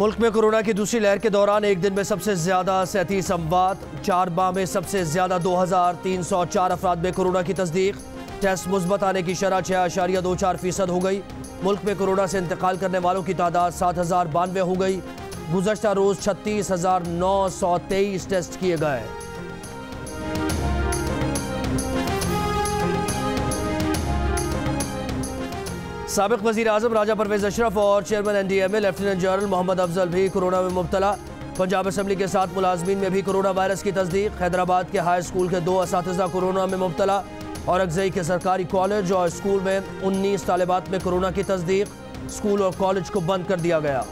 मुल्क में कोरोना की दूसरी लहर के दौरान एक दिन में सबसे ज्यादा 37 अमवात। 4 माह में सबसे ज्यादा 2304 अफराद में कोरोना की तस्दीक। टेस्ट मुस्बत आने की शरह 6.24% हो गई। मुल्क में कोरोना से इंतकाल करने वालों की तादाद 7092 हो गई। गुज़श्ता रोज 36,923 टेस्ट किए गए। साबिक वज़ीर आज़म राजा परवेज अशरफ और chairman NDMA lieutenant general Mohammad Afzal भी कोरोना में मुब्तला। पंजाब असम्बली के 7 मुलाजमीन में भी कोरोना वायरस की तस्दीक। हैदराबाद के हाई स्कूल के 2 असातिज़ा कोरोना में मुब्तला और अगज़ई के सरकारी कॉलेज और स्कूल में 19 तालिबात में कोरोना की तस्दीक। स्कूल और कॉलेज को बंद कर दिया गया।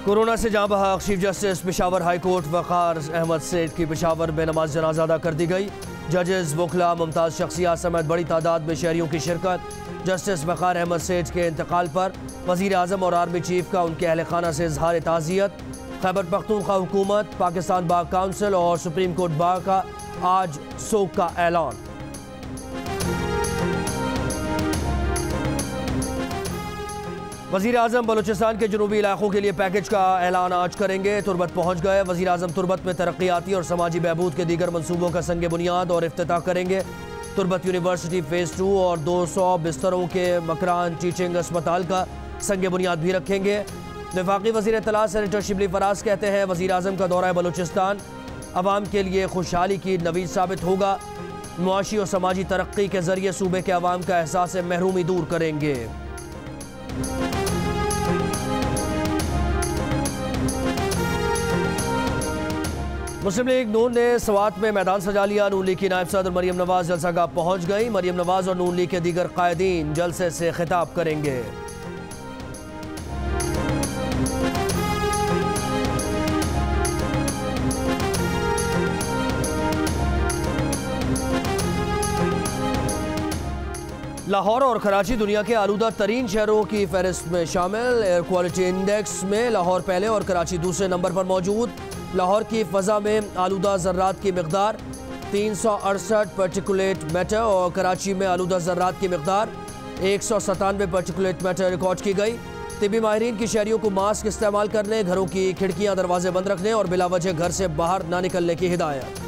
कोरोना से जहां बहक chief justice Peshawar high court Waqar Ahmad Seth की पेशावर में नमाज जनाजा अदा कर दी गई। जजेस, वकला, मुमताज़ शख्सियात समेत बड़ी तादाद में शहरियों की शिरकत। जस्टिस वक़ार अहमद सेठ के इंतकाल पर वज़ीर आज़म और आर्मी चीफ का उनके अहल खाना से इजहार ताज़ियत। खैबर पख्तूनख्वा हुकूमत, पाकिस्तान बार काउंसिल और सुप्रीम कोर्ट बार का आज सोग का ऐलान। वज़ीर आज़म बलूचिस्तान के जनूबी इलाकों के लिए पैकेज का ऐलान आज करेंगे। तुरबत पहुँच गए। वज़ीर आज़म तुरबत में तरक्याती और समाजी बहबूद के दीगर मनसूबों का संग बुनियाद और इफ्तिताह करेंगे। तुरबत यूनिवर्सिटी फ़ेज़ 2 और 200 बिस्तरों के मकरान टीचिंग अस्पताल का संग बुनियाद भी रखेंगे। वफाकी वज़ीर इत्तला सेनेटर शिबली फराज कहते हैं वज़ीर आज़म का दौरा बलूचिस्तान अवाम के लिए खुशहाली की नवीद साबित होगा। मुआशी और समाजी तरक्की के ज़रिए सूबे के अवाम का एहसास महरूमी दूर करेंगे। मुस्लिम लीग नून ने सवात में मैदान सजा लिया। नून लीग की नायब सदर मरियम नवाज जलसागाह पहुंच गई। मरियम नवाज और नून लीग के दीगर कायदीन जलसे से खिताब करेंगे। लाहौर और कराची दुनिया के आलूदा तरीन शहरों की फहरिस्त में शामिल। एयर क्वालिटी इंडेक्स में लाहौर पहले और कराची दूसरे नंबर पर मौजूद। लाहौर की फ़ज़ा में आलूदा ज़र्रात की मकदार 368 पार्टिकुलेट मैटर और कराची में आलूदा ज़र्रात की मकदार 197 पार्टिकुलेट मैटर रिकॉर्ड की गई। तिबी माहिरीन की शहरियों को मास्क इस्तेमाल करने, घरों की खिड़कियाँ दरवाजे बंद रखने और बिलावजह घर से बाहर ना निकलने की हिदायत।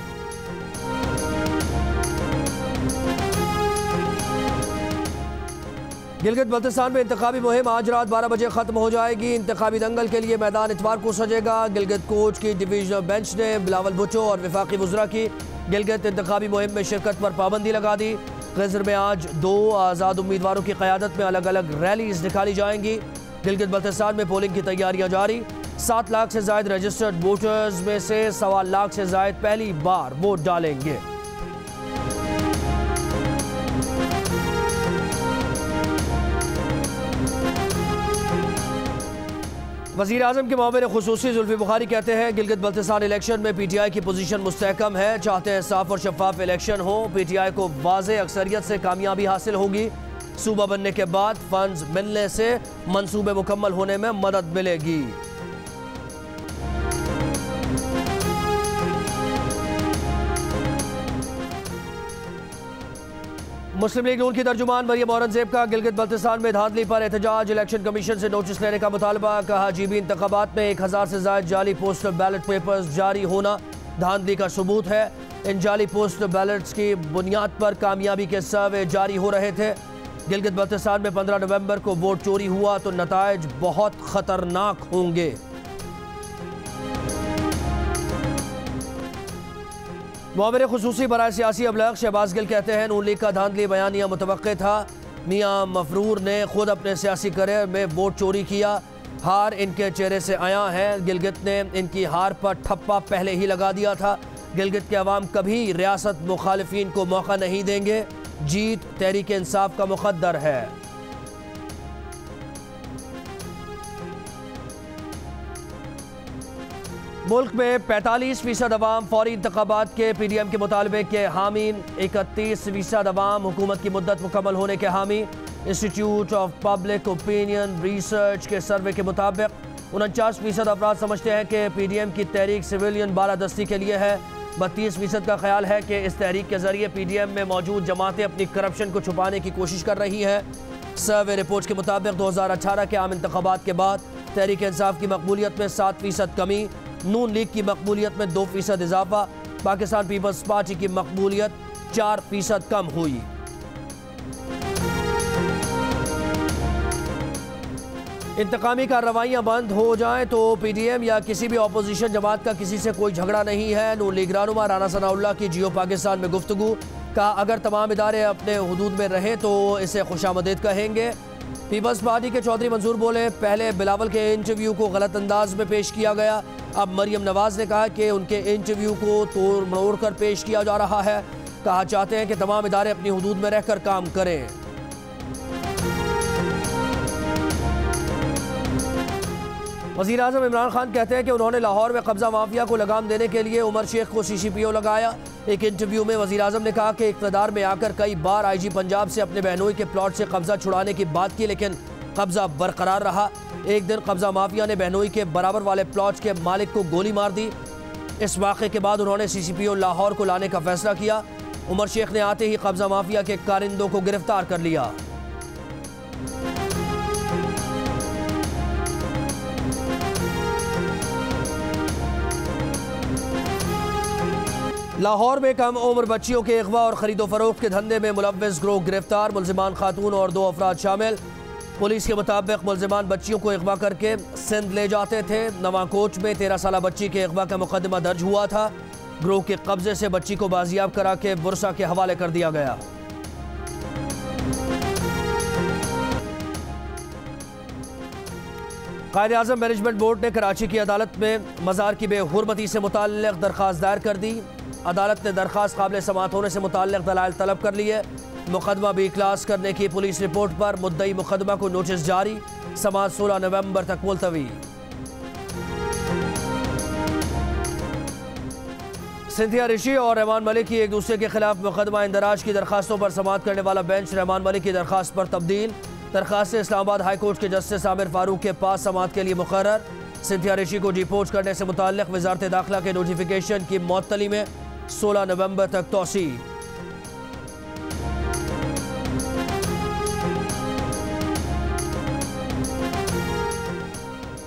गिलगित बल्तिस्तान में इंतखाबी मुहिम आज रात 12 बजे खत्म हो जाएगी। इंतखाबी दंगल के लिए मैदान इतवार को सजेगा। गिलगित कोच की डिवीजनल बेंच ने बिलावल भुट्टो और वफाकी वज़रा की गिलगित इंतखाबी मुहिम में शिरकत पर पाबंदी लगा दी। गजर में आज 2 आज़ाद उम्मीदवारों की क़यादत में अलग अलग रैलीज निकाली जाएंगी। गिलगित बल्तिस्तान में पोलिंग की तैयारियां जारी। 7 लाख से ज़ायद रजिस्टर्ड वोटर्स में से 1.25 लाख से ज़ायद पहली बार वोट डालेंगे। वज़ीर आज़म के मामले खुसूसी जुल्फ़ी बुखारी कहते हैं गिलगित बल्तिस्तान इलेक्शन में PTI की पोजीशन मुस्तहकम है। चाहते हैं साफ और शफाफ इलेक्शन हो। PTI को वाज़े अक्सरियत से कामयाबी हासिल होगी। सूबा बनने के बाद फंड्स मिलने से मंसूबे मुकम्मल होने में मदद मिलेगी। मुस्लिम लीग नून की तर्जुमान मरियम औरंगजेब का गिलगित बल्तिस्तान में धांधली पर एहतजाज। इलेक्शन कमीशन से नोटिस लेने का मुतालबा। कहा GB इंतखाबात में 1000 से ज़ायद जाली पोस्टल बैलेट पेपर्स जारी होना धांधली का सबूत है। इन जाली पोस्टल बैलेट्स की बुनियाद पर कामयाबी के सर्वे जारी हो रहे थे। गिलगित बल्तिस्तान में 15 नवंबर को वोट चोरी हुआ तो नताइज बहुत खतरनाक होंगे। मुआविर खुसूसी बराए सियासी अबलाग शहबाज गिल कहते हैं नून लीग का धांधली बयानिया मुतवक्के था। मियां मफरूर ने खुद अपने सियासी करियर में वोट चोरी किया। हार इनके चेहरे से आया है। गिलगित ने इनकी हार पर ठप्पा पहले ही लगा दिया था। गिलगित के अवाम कभी रियासत मुखालिफिन को मौका नहीं देंगे। जीत तहरीक इंसाफ का मुकद्दर है। मुल्क में 45% अवाम फौरी इंतखाबात के PDM के मुतालबे के हामी। 31% अवाम हुकूमत की मुद्दत मुकम्मल होने के हामी। Institute of public opinion research के सर्वे के मुताबिक 49% अफराद समझते हैं कि PDM की तहरीक सिविलियन बालादस्ती के लिए है। 32% का ख्याल है कि इस तहरीक के जरिए PDM में मौजूद जमातें अपनी करप्शन को छुपाने की कोशिश कर रही हैं। सर्वे रिपोर्ट के मुताबिक 2018 के आम इंतखाबात के बाद तहरीक इंसाफ की मकबूलियत में 7% कमी, नून लीग की मकबूलियत में 2% इजाफा, पाकिस्तान पीपल्स पार्टी की मकबूलियत 4% कम हुई। इंतकामी कार्रवाइयाँ बंद हो जाएं तो PDM या किसी भी अपोजिशन जमात का किसी से कोई झगड़ा नहीं है। नून लीग रहनुमा राना सनाउल्लाह की जियो पाकिस्तान में गुफ्तगू, कहा अगर तमाम इदारे अपने हुदूद में रहें तो इसे खुशामदीद कहेंगे। पीपल्स पार्टी के चौधरी मंसूर बोले, पहले बिलावल के इंटरव्यू को गलत अंदाज में पेश किया गया, अब मरियम नवाज ने कहा कि उनके इंटरव्यू को तोड़ मरोड़ कर पेश किया जा रहा है। कहा चाहते हैं कि तमाम इदारे अपनी हुदूद में रहकर काम करें। वज़ीर आज़म इमरान खान कहते हैं कि उन्होंने लाहौर में कब्जा माफिया को लगाम देने के लिए उमर शेख को CCPO लगाया। एक इंटरव्यू में वज़ीर आज़म ने कहा कि इक़्तिदार में आकर कई बार IG पंजाब से अपने बहनोई के प्लॉट से कब्जा छुड़ाने की बात की, लेकिन कब्जा बरकरार रहा। एक दिन कब्जा माफिया ने बहनोई के बराबर वाले प्लॉट के मालिक को गोली मार दी। इस वाक़े के बाद उन्होंने CCPO लाहौर को लाने का फैसला किया। उमर शेख ने आते ही कब्जा माफिया के कारिंदों को गिरफ्तार कर लिया। लाहौर में कम उम्र बच्चियों के अगवा और खरीदो फरोख्त के धंधे में मुलव्विस गिरोह गिरफ्तार, मुल्जिमान खातून और 2 अफराद शामिल। पुलिस के मुताबिक मुल्जिमान बच्चियों को अगवा करके सिंध ले जाते थे। नवाकोच में 13 साल बच्ची के अगवा का मुकदमा दर्ज हुआ था। गिरोह के कब्जे से बच्ची को बाजियाब करा के बुरसा के हवाले कर दिया गया। कायदे आज़म मैनेजमेंट बोर्ड ने कराची की अदालत में मज़ार की बेहुरमती से मुताल्लिक़ दरख्वास्त दायर कर दी। अदालत ने दरख्वास्त काबिल समाअत होने से मुताल्लिक़ दलाइल तलब कर लिए। मुकदमा B क्लास करने की पुलिस रिपोर्ट पर मुद्दई मुकदमा को नोटिस जारी, समाअत 16 नवंबर तक मुलतवी। सिंथिया ऋषि और रहमान मलिक की एक दूसरे के खिलाफ मुकदमा इंदराज की दरखास्तों पर समाअत करने वाला बेंच रहमान मलिक की दरखास्त पर तब्दील। दरखास्त इस्लामाबाद हाई कोर्ट के जस्टिस आमिर फारूक के पास समाअत के लिए मुकर्रर। सिंथिया ऋषि को डिपोर्ट करने से मुताल्लिक़ वज़ारत दाखिला के नोटिफिकेशन की मुअत्तली में 16 नवंबर तक तौसी।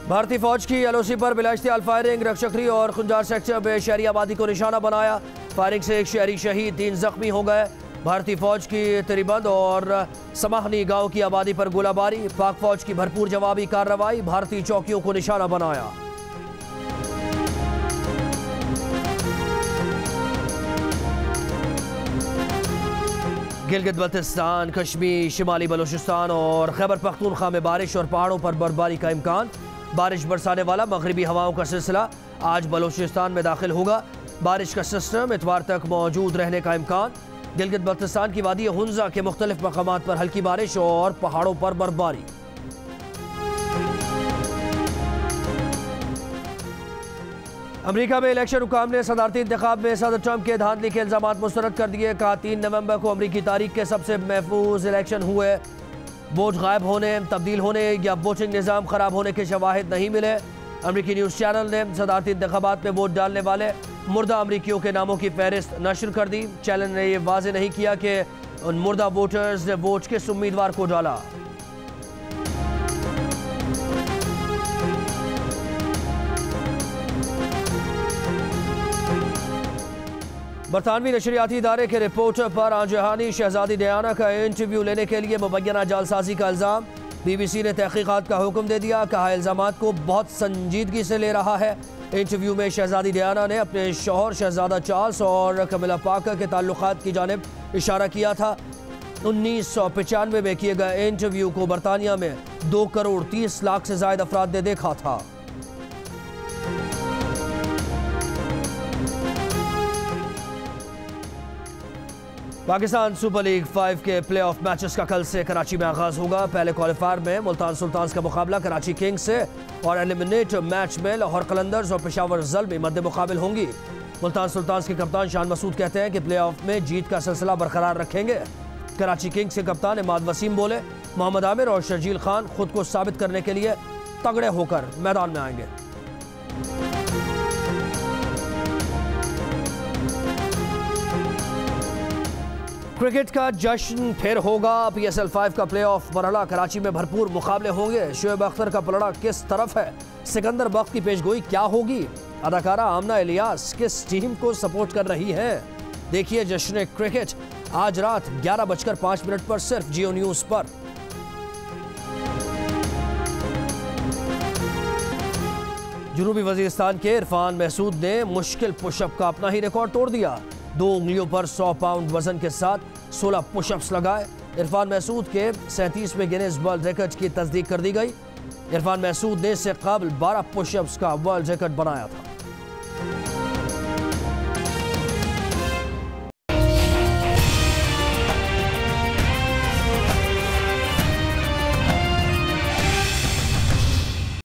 भारतीय फौज की LOC पर बिलाइश्तियाल फायरिंग, रक्षकरी और खुंजार सेक्टर में शहरी आबादी को निशाना बनाया। फायरिंग से एक शहरी शहीद, 3 जख्मी हो गए। भारतीय फौज की तिरिबंद और समाहनी गांव की आबादी पर गोलाबारी, पाक फौज की भरपूर जवाबी कार्रवाई, भारतीय चौकियों को निशाना बनाया। गिलगित बल्तिस्तान, कश्मीर, शिमाली बलूचिस्तान और खैबर पख्तूनख्वा में बारिश और पहाड़ों पर बर्फबारी का इम्कान। बारिश बरसाने वाला मगरिबी हवाओं का सिलसिला आज बलूचिस्तान में दाखिल होगा। बारिश का सिस्टम इतवार तक मौजूद रहने का इम्कान। गिलगित बल्तिस्तान की वादी हुंजा के मुख्तलिफ मकामात पर हल्की बारिश और पहाड़ों पर बर्फबारी। अमेरिका में इलेक्शन हुकाम ने सदारती इंतखाब में सदर ट्रंप के धांधली के इल्जामात मुस्तरद कर दिए। कहा 3 नवंबर को अमरीकी तारीख के सबसे महफूज इलेक्शन हुए। वोट गायब होने, तब्दील होने या वोटिंग निज़ाम खराब होने के शवाहिद नहीं मिले। अमरीकी न्यूज़ चैनल ने सदारती इंतखाबात में वोट डालने वाले मुर्दा अमरीकियों के नामों की फहरिस्त नशर कर दी। चैनल ने यह वाज़े नहीं किया कि उन मुर्दा वोटर्स ने वोट किस उम्मीदवार को डाला। बरतानवी नशरियाती इदारे के रिपोर्टर पर आजहानी शहजादी डियाना का इंटरव्यू लेने के लिए मुबैना जालसाजी का इल्ज़ाम। BBC ने तहकीकात का हुक्म दे दिया। कहा इल्ज़ामात को बहुत संजीदगी से ले रहा है। इंटरव्यू में शहजादी डियाना ने अपने शौहर शहजादा चार्ल्स और कमिला पाकर के ताल्लुकात की जानिब इशारा किया था। 1995 में किए गए इंटरव्यू को बरतानिया में 2 करोड़ 30 लाख से ज़ायद अफराद ने देखा था। पाकिस्तान सुपर लीग 5 के प्ले ऑफ मैचेस का कल से कराची में आगाज होगा। पहले क्वालिफायर में मुल्तान सुल्तान्स का मुकाबला कराची किंग्स से और एलिमिनेटर मैच में लाहौर कलंदर्स और पेशावर ज़ल्मी मद्दे मुकाबिल होंगी। मुल्तान सुल्तान्स के कप्तान शान मसूद कहते हैं कि प्ले ऑफ में जीत का सिलसिला बरकरार रखेंगे। कराची किंग्स के कप्तान इमाद वसीम बोले, मोहम्मद आमिर और शर्जील खान खुद को साबित करने के लिए तगड़े होकर मैदान में आएंगे। क्रिकेट का जश्न फिर होगा। PSL 5 का प्लेऑफ मरहला कराची में भरपूर मुकाबले होंगे। शोएब अख्तर का पलड़ा किस तरफ है, सिकंदर बख्त की पेशगोई क्या होगी, अदाकारा आमना इलियास किस टीम को सपोर्ट कर रही है। देखिए जश्न क्रिकेट आज रात 11:05 पर सिर्फ जियो न्यूज पर। जनूबी वजीरिस्तान के इरफान महसूद ने मुश्किल पुशअप का अपना ही रिकॉर्ड तोड़ दिया। 2 उंगलियों पर 100 पाउंड वजन के साथ 16 पुशअप्स लगाए। इरफान महसूद के 37वें गिनीज वर्ल्ड रिकॉर्ड की तस्दीक कर दी गई। इरफान महसूद ने इससे कबल 12 पुशअप्स का वर्ल्ड रिकॉर्ड बनाया था।